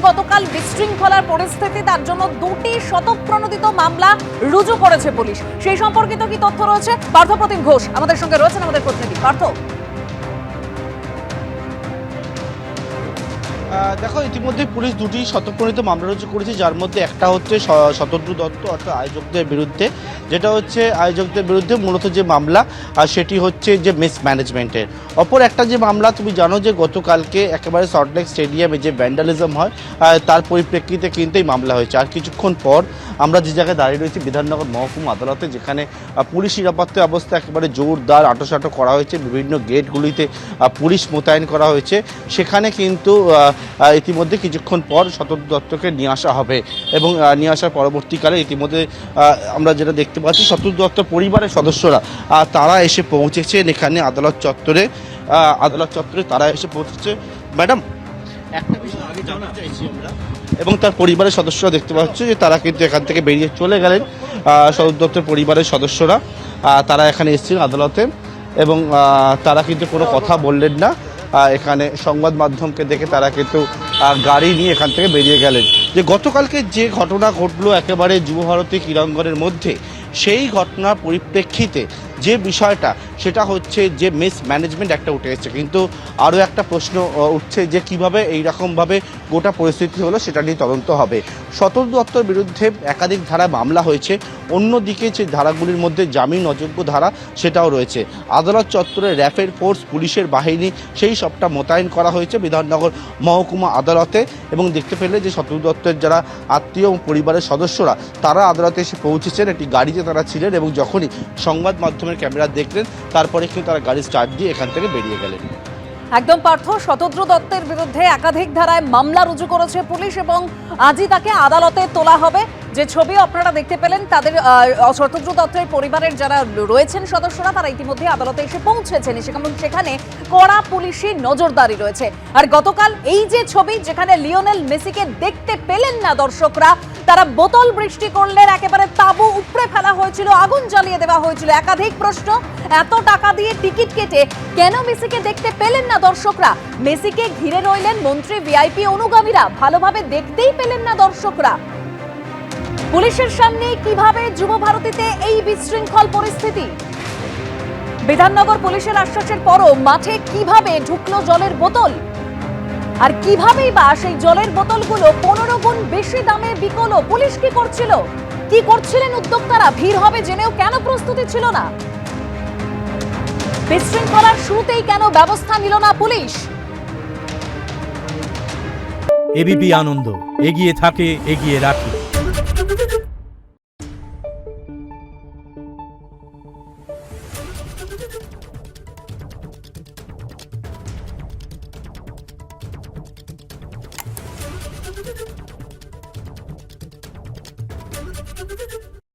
গতকাল বিশৃঙ্খলার পরিস্থিতি, তার জন্য 2টি স্বতঃপ্রণোদিত মামলা রুজু করেছে পুলিশ। সেই সম্পর্কিত কি তথ্য রয়েছে? পার্থপ্রতিম ঘোষ আমাদের সঙ্গে রয়েছেন, আমাদের প্রতিনিধি। পার্থ, দেখো, ইতিমধ্যে পুলিশ 2টি স্বতঃপ্রণোদিত মামলা রুজু করেছে, যার মধ্যে একটা হচ্ছে শতদ্রু দত্ত অর্থাৎ আয়োজকদের বিরুদ্ধে, যেটা হচ্ছে আয়োজকদের বিরুদ্ধে মূলত যে মামলা সেটি হচ্ছে যে মিসম্যানেজমেন্টের। অপর একটা যে মামলা, তুমি জানো যে গতকালকে একেবারে সল্টলেক স্টেডিয়ামে যে ভ্যান্ডালিজম হয় তার পরিপ্রেক্ষিতে কিন্তু এই মামলা হয়েছে। আর কিছুক্ষণ পর আমরা যে জায়গায় দাঁড়িয়ে রয়েছি বিধাননগর মহকুমা আদালতে, যেখানে পুলিশ নিরাপত্তা ব্যবস্থা একেবারে জোরদার আঁটোসাঁটো করা হয়েছে, বিভিন্ন গেটগুলিতে পুলিশ মোতায়েন করা হয়েছে। সেখানে কিন্তু ইতিমধ্যে কিছুক্ষণ পর শতদ্রু দত্তকে নিয়ে আসা হবে এবং নিয়ে আসার পরবর্তীকালে ইতিমধ্যে আমরা যেটা দেখতে পাচ্ছি, শতদ্রু দত্ত পরিবারের সদস্যরা তারা এসে পৌঁছেছেন এখানে আদালত চত্বরে। তারা এসে পৌঁছেছে। ম্যাডাম, একটা বিষয় আগে জানতে চাইছি আমরা, এবং তার পরিবারের সদস্যরা দেখতে পাচ্ছি যে তারা কিন্তু এখান থেকে বেরিয়ে চলে গেলেন। শতদ্রু দত্তের পরিবারের সদস্যরা তারা এখানে এসেছিলেন আদালতে, এবং তারা কিন্তু কোনো কথা বললেন না। এখানে সংবাদ মাধ্যমকে দেখে তারা কিন্তু গাড়ি নিয়ে এখান থেকে বেরিয়ে গেলেন। যে গতকালকে যে ঘটনা ঘটলো একেবারে যুবভারতী ক্রীড়াঙ্গনের মধ্যে, সেই ঘটনার পরিপ্রেক্ষিতে যে বিষয়টা সেটা হচ্ছে যে মিসম্যানেজমেন্ট একটা উঠে এসেছে, কিন্তু আরও একটা প্রশ্ন উঠছে যে কীভাবে এইরকমভাবে গোটা পরিস্থিতি হলো সেটা নিয়ে তদন্ত হবে। শতদ্রু দত্তর বিরুদ্ধে একাধিক ধারায় মামলা হয়েছে, অন্যদিকে যে ধারাগুলির মধ্যে জামিন অযোগ্য ধারা সেটাও রয়েছে। আদালত চত্বরে র্যাফের ফোর্স, পুলিশের বাহিনী সেই সবটা মোতায়েন করা হয়েছে বিধাননগর মহকুমা আদালতে। এবং দেখতে পেলে যে শতদ্রু দত্তের যারা আত্মীয় এবং পরিবারের সদস্যরা তারা আদালতে এসে পৌঁছেছেন, একটি গাড়িতে তারা ছিলেন, এবং যখনই সংবাদ মাধ্যমের ক্যামেরা দেখলেন তারপরে কিন্তু তারা গাড়ি স্টার্ট দিয়ে এখান থেকে বেরিয়ে গেলেন। একদম পার্থ, শতদ্রু দত্তের বিরুদ্ধে একাধিক ধারায় মামলা রুজু করেছে পুলিশ এবং আজই তাকে আদালতে তোলা হবে। যে ছবি আপনারা দেখতে পেলেন, তাদের শতদ্রু দত্তের পরিবারের যারা রয়েছেন সদস্যরা, তারা ইতিমধ্যে আদালতে এসে পৌঁছেছেন। সেখানে কড়া পুলিশি নজরদারি রয়েছে। আর গতকাল এই যে ছবি, যেখানে লিওনেল মেসিকে দেখতে পেলেন না দর্শকরা, তারা বোতল বৃষ্টি করলেন, একেবারে তাঁবু উপড়ে ফেলা হয়েছিল, আগুন জ্বালিয়ে দেওয়া হয়েছিল। একাধিক প্রশ্ন, এত টাকা দিয়ে টিকিট কেটে কেন মেসিকে দেখতে পেলেন না দর্শকরা? মেসিকে ঘিরে রইলেন মন্ত্রী, ভিআইপি অনুগামীরা, ভালোভাবে দেখতেই পেলেন না দর্শকরা। পুলিশের সামনে কিভাবে যুবভারতীতে এই বিশৃঙ্খল পরিস্থিতি? বিধাননগর পুলিশের আশ্বাসের পরও মাঠে কিভাবে ঢুকলো জলের বোতল? আর কিভাবেই বা সেই জলের বোতলগুলো 15 গুণ বেশি দামে বিকলো? পুলিশ কি করছিল? কি করছিলেন উদ্যোক্তারা? ভিড় হবে জেনেও কেন প্রস্তুতি ছিল না? বিশৃঙ্খলার শুরুতেই কেন ব্যবস্থা নিল না পুলিশ? এবিপি আনন্দ, এগিয়ে থাকে, এগিয়ে রাখে।